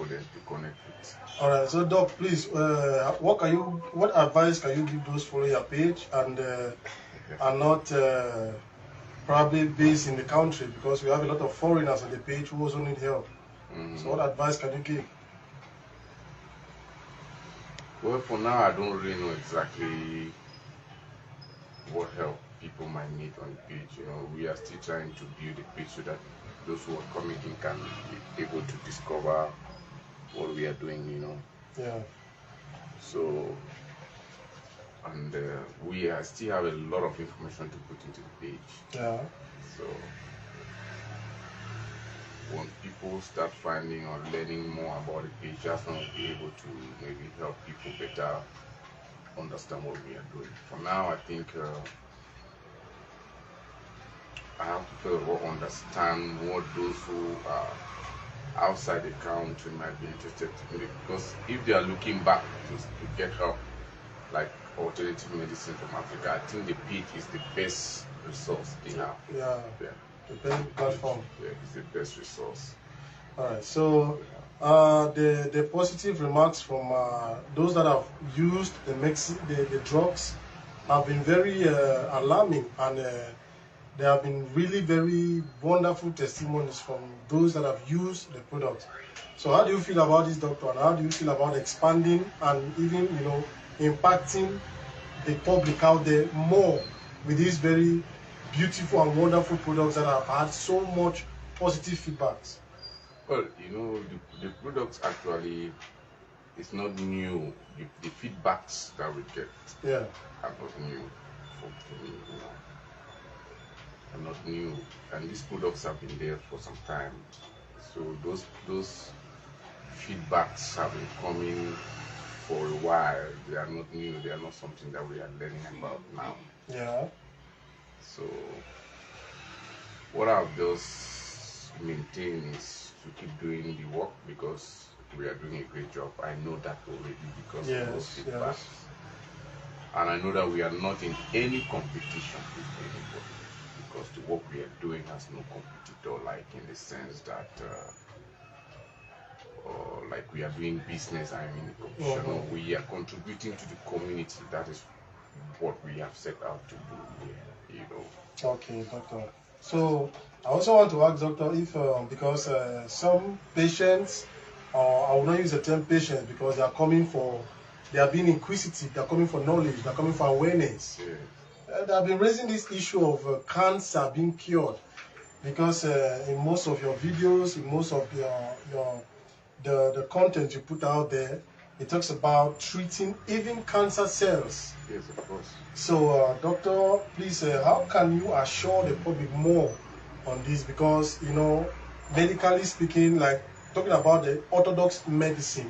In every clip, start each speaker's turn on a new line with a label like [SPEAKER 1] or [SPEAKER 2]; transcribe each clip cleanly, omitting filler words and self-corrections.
[SPEAKER 1] for them to connect with.
[SPEAKER 2] All right, so Doc, please, what advice can you give those following your page and are not probably based in the country, because we have a lot of foreigners on the page who also need help. So what advice can you give?
[SPEAKER 1] Well, for now, I don't really know exactly what help people might need on the page. You know, we are still trying to build a page so that those who are coming in can be able to discover what we are doing, you know.
[SPEAKER 2] Yeah.
[SPEAKER 1] So, and we still have a lot of information to put into the page.
[SPEAKER 2] Yeah.
[SPEAKER 1] So, when people start finding or learning more about the page, that's when we'll be able to maybe help people better understand what we are doing. For now, I think I have to first of all understand what those who are outside the country might be interested in, because if they are looking back to get help, like alternative medicine from Africa, I think the page is the best resource they have.
[SPEAKER 2] Yeah. The best platform.
[SPEAKER 1] Yeah, it's the best resource.
[SPEAKER 2] All right. So the positive remarks from those that have used the drugs have been very alarming, and there have been really very wonderful testimonies from those that have used the product. So how do you feel about this, doctor, and how do you feel about expanding and even, impacting the public out there more with these very beautiful and wonderful products that have had so much positive feedbacks?
[SPEAKER 1] Well, the products actually, it's not new. The feedbacks that we get are not new for me, are not new, and these products have been there for some time. So those feedbacks have been coming for a while. They are not new. They are not something that we are learning about now.
[SPEAKER 2] Yeah.
[SPEAKER 1] So what I've just maintained is to keep doing the work, because we are doing a great job. I know that already because of those feedbacks. Yes. And I know that we are not in any competition with anybody, because the work we are doing has no competitor, like in the sense that like we are doing business, I mean competition. No, we are contributing to the community. That is what we have set out to do here,
[SPEAKER 2] Okay, doctor. So I also want to ask, doctor, if because some patients, I will not use the term patients, because they are being inquisitive, they are coming for knowledge, they are coming for awareness. Yes. They have been raising this issue of cancer being cured, because in most of your videos, in most of the content you put out there, it talks about treating even cancer cells.
[SPEAKER 1] Yes, of course.
[SPEAKER 2] So, doctor, please, how can you assure the public more on this? Because, medically speaking, like talking about the orthodox medicine,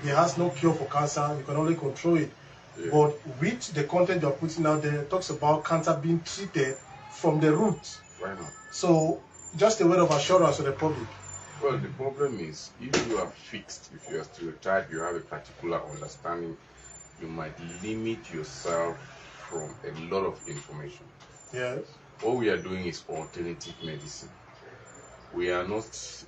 [SPEAKER 2] it has no cure for cancer. You can only control it. Yeah. But with the content you're putting out there, it talks about cancer being treated from the roots.
[SPEAKER 1] Why not?
[SPEAKER 2] So, just a word of assurance to the public.
[SPEAKER 1] Well, the problem is, if you are fixed, if you are stereotyped, you have a particular understanding, you might limit yourself from a lot of information.
[SPEAKER 2] Yes.
[SPEAKER 1] What we are doing is alternative medicine. We are not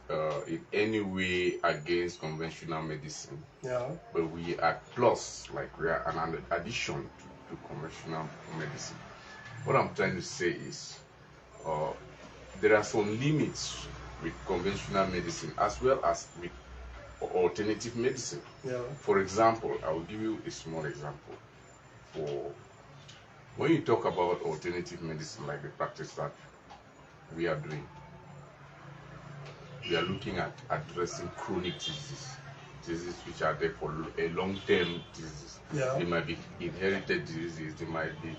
[SPEAKER 1] in any way against conventional medicine.
[SPEAKER 2] Yeah.
[SPEAKER 1] But we are plus, like we are an addition to conventional medicine. What I'm trying to say is, there are some limits with conventional medicine as well as with alternative medicine.
[SPEAKER 2] Yeah.
[SPEAKER 1] For example, I will give you a small example. When you talk about alternative medicine, like the practice that we are doing, we are looking at addressing chronic diseases which are there for a long-term disease.
[SPEAKER 2] Yeah.
[SPEAKER 1] They might be inherited diseases, they might be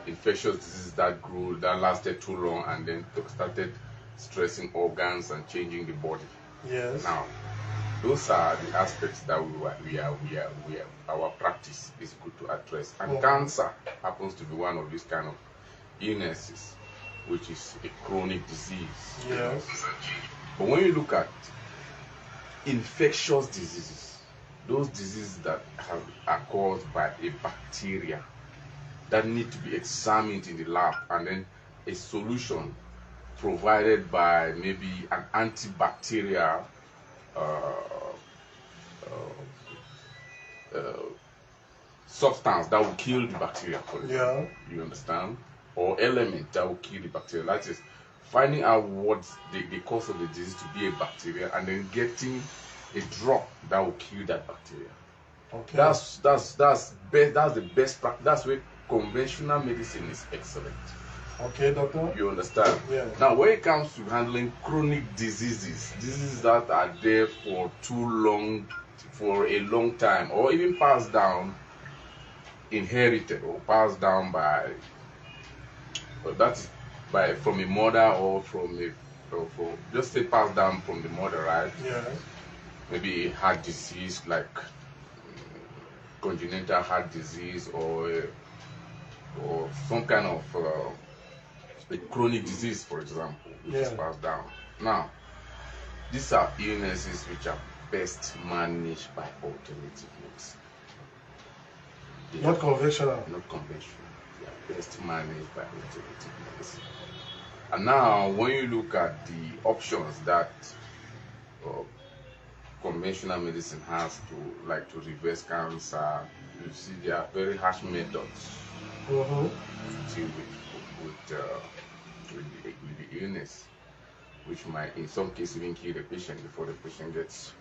[SPEAKER 1] infectious diseases that lasted too long and then started stressing organs and changing the body.
[SPEAKER 2] Yes.
[SPEAKER 1] Now, those are the aspects that our practice is good to address. And cancer happens to be one of these kind of illnesses, which is a chronic disease.
[SPEAKER 2] Yes.
[SPEAKER 1] But when you look at infectious diseases, those diseases that are caused by a bacteria that need to be examined in the lab, and then a solution provided by maybe an antibacterial substance that will kill the bacteria, for example.
[SPEAKER 2] Yeah.
[SPEAKER 1] You understand? Or element that will kill the bacteria. That is finding out what the cause of the disease to be a bacteria, and then getting a drug that will kill that bacteria.
[SPEAKER 2] Okay.
[SPEAKER 1] That's the best practice. That's where conventional medicine is excellent.
[SPEAKER 2] Okay, doctor.
[SPEAKER 1] You understand?
[SPEAKER 2] Yeah.
[SPEAKER 1] Now, when it comes to handling chronic diseases that are there for a long time, or even passed down, inherited, or passed down from a mother, or just say passed down from the mother, right?
[SPEAKER 2] Yeah.
[SPEAKER 1] Maybe a heart disease, like congenital heart disease, or some kind of a chronic disease, for example, which is passed down. Now, these are illnesses which are best managed by alternative medicine.
[SPEAKER 2] Not conventional.
[SPEAKER 1] Not conventional. They are best managed by alternative medicine. And now, when you look at the options that conventional medicine has to reverse cancer, you see there are very harsh methods to deal with the illness, which might in some cases even kill the patient before the patient gets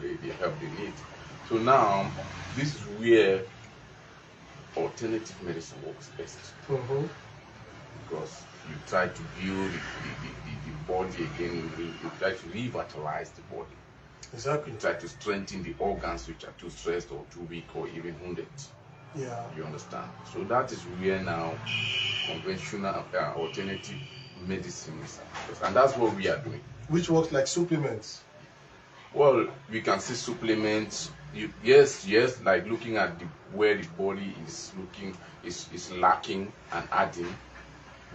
[SPEAKER 1] the help they need. So now, this is where alternative medicine works best. Because you try to build the body again, you try to revitalize the body.
[SPEAKER 2] Exactly.
[SPEAKER 1] You try to strengthen the organs which are too stressed or too weak or even wounded.
[SPEAKER 2] Yeah.
[SPEAKER 1] You understand? So that is where now conventional alternative medicine is, and that's what we are doing.
[SPEAKER 2] Which works like supplements.
[SPEAKER 1] Well, we can see supplements. Yes, like looking at where the body is lacking and adding,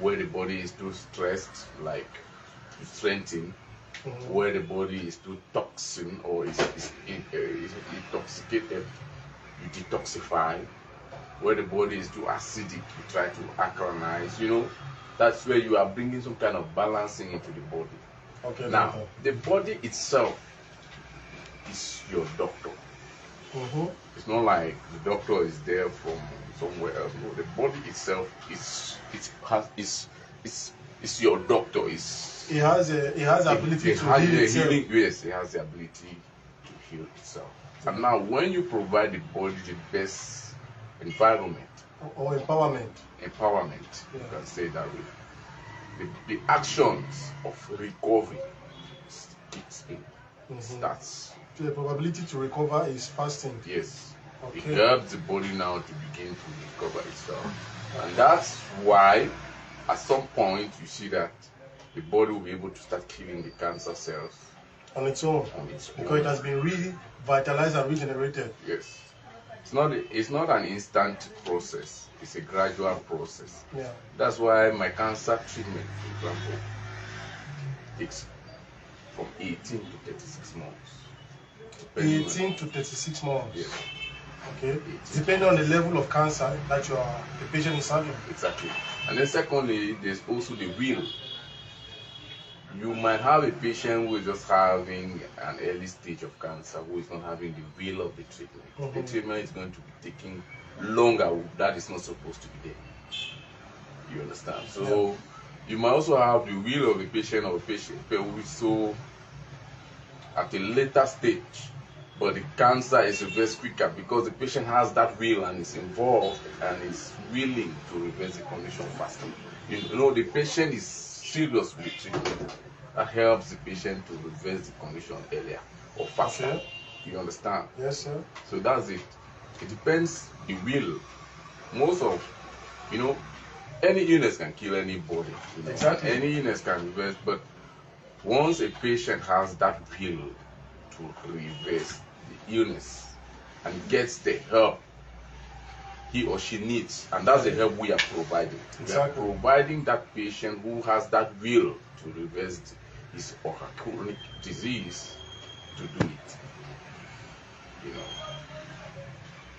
[SPEAKER 1] where the body is too stressed, like to strengthen, where the body is too toxin or is intoxicated, you detoxify, where the body is too acidic, you try to alkalinize. That's where you are bringing some kind of balancing into the body.
[SPEAKER 2] Okay.
[SPEAKER 1] Now, the body itself is your doctor. It's not like the doctor is there from somewhere else. No, the body itself is your doctor. It has the ability to heal itself. Yes, it has the ability to heal itself. And now, when you provide the body the best environment
[SPEAKER 2] or empowerment,
[SPEAKER 1] you can say that way, the actions of recovery kicks in. Starts.
[SPEAKER 2] So the probability to recover is fasting.
[SPEAKER 1] Yes.
[SPEAKER 2] Okay.
[SPEAKER 1] It helps the body now to begin to recover itself. And that's why at some point you see that the body will be able to start killing the cancer cells
[SPEAKER 2] on its own. Because it has been revitalized and regenerated.
[SPEAKER 1] Yes. It's not an instant process. It's a gradual process.
[SPEAKER 2] Yeah.
[SPEAKER 1] That's why my cancer treatment, for example, takes from 18 to 36 months.
[SPEAKER 2] 18 to 36 months.
[SPEAKER 1] Yes.
[SPEAKER 2] Okay. Depending on the level of cancer that the patient is having.
[SPEAKER 1] Exactly. And then secondly, there's also the will. You might have a patient who is just having an early stage of cancer, who is not having the will of the treatment. The treatment is going to be taking longer. That is not supposed to be there. You understand? So you might also have the will of the patient or patient who is so at a later stage, but the cancer is reversed quicker because the patient has that will and is involved and is willing to reverse the condition faster. The patient is serious with treatment. That helps the patient to reverse the condition earlier or faster.
[SPEAKER 2] Okay.
[SPEAKER 1] You understand?
[SPEAKER 2] Yes, sir.
[SPEAKER 1] So that's it. It depends the will. Most of, any illness can kill anybody.
[SPEAKER 2] Exactly.
[SPEAKER 1] Any illness can reverse, but once a patient has that will to reverse the illness and gets the help he or she needs, and that's the help we are providing.
[SPEAKER 2] Exactly.
[SPEAKER 1] We are providing that patient who has that will to reverse his or her chronic disease to do it.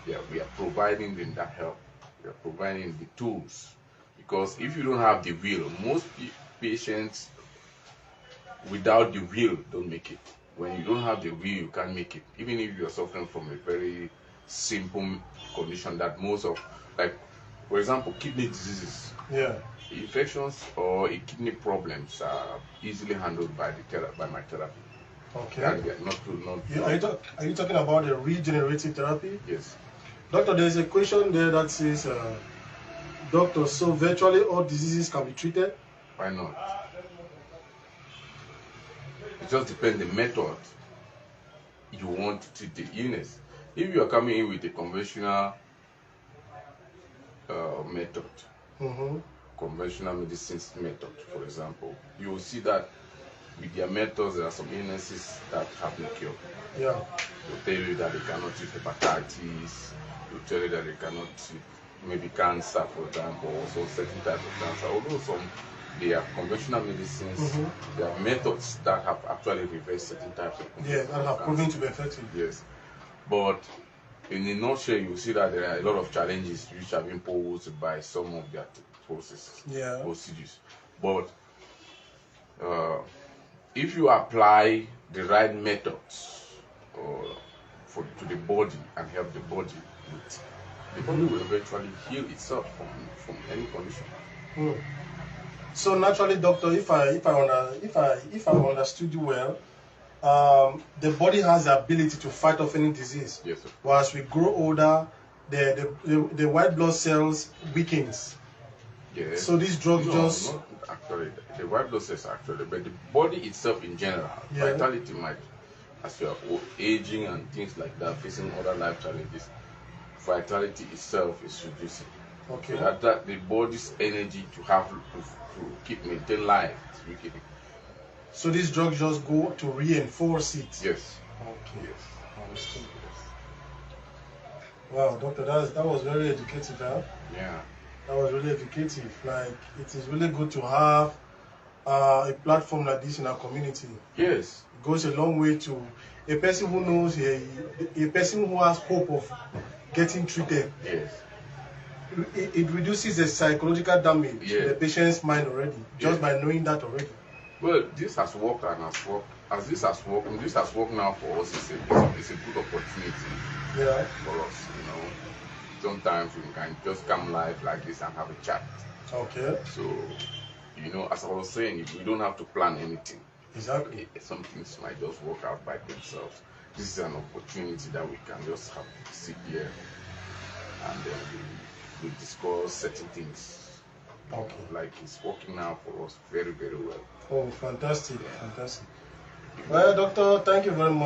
[SPEAKER 1] We are providing them that help. We are providing the tools, because if you don't have the will, most patients without the will don't make it. When you don't have the will, you can't make it. Even if you're suffering from a very simple condition that most of, like, for example, kidney diseases.
[SPEAKER 2] Yeah.
[SPEAKER 1] Infections or kidney problems are easily handled by by my therapy.
[SPEAKER 2] Okay. Are you talking about the regenerative therapy?
[SPEAKER 1] Yes.
[SPEAKER 2] Doctor, there's a question there that says, Doctor, so virtually all diseases can be treated?
[SPEAKER 1] Why not? It just depends the method you want to treat the illness. If you are coming in with a conventional method, conventional medicines method, for example, you will see that with their methods, there are some illnesses that have no cure.
[SPEAKER 2] Yeah.
[SPEAKER 1] They'll tell you that they cannot treat hepatitis. They'll tell you that they cannot treat maybe cancer, for example, or so certain types of cancer. Although they are conventional medicines, there are methods that have actually reversed certain types of cancer.
[SPEAKER 2] Yeah, that have proven to be effective.
[SPEAKER 1] Yes. But in a nutshell, you see that there are a lot of challenges which have been posed by some of their procedures. But if you apply the right methods to the body and help the body, the body will eventually heal itself from any condition.
[SPEAKER 2] So naturally, doctor, if I understood you well, the body has the ability to fight off any disease.
[SPEAKER 1] Yes, sir.
[SPEAKER 2] But as we grow older, the white blood cells weakens.
[SPEAKER 1] Yes.
[SPEAKER 2] So these drugs
[SPEAKER 1] not actually the white blood cells actually, but the body itself in general, vitality might, as you are aging and things like that, facing other life challenges, vitality itself is reducing.
[SPEAKER 2] Okay.
[SPEAKER 1] So that the body's energy to maintain life is weakening.
[SPEAKER 2] So these drugs just go to reinforce it.
[SPEAKER 1] Yes.
[SPEAKER 2] Okay. Yes. Understood. Wow, doctor, that was very educative, huh?
[SPEAKER 1] Yeah.
[SPEAKER 2] That was really educative. Like, it is really good to have a platform like this in our community.
[SPEAKER 1] Yes.
[SPEAKER 2] It goes a long way to a person who knows, a person who has hope of getting treated.
[SPEAKER 1] Yes.
[SPEAKER 2] It reduces the psychological damage to the patient's mind already, just by knowing that already.
[SPEAKER 1] Well, this has worked and has worked. As this has worked now for us. It's a good opportunity for us. Sometimes we can just come live like this and have a chat.
[SPEAKER 2] Okay.
[SPEAKER 1] So, as I was saying, we don't have to plan anything.
[SPEAKER 2] Exactly.
[SPEAKER 1] Some things might just work out by themselves. This is an opportunity that we can just have to sit here and then we discuss certain things.
[SPEAKER 2] Okay.
[SPEAKER 1] Like it's working now for us very, very well.
[SPEAKER 2] Oh, fantastic. Fantastic. Well, doctor, thank you very much.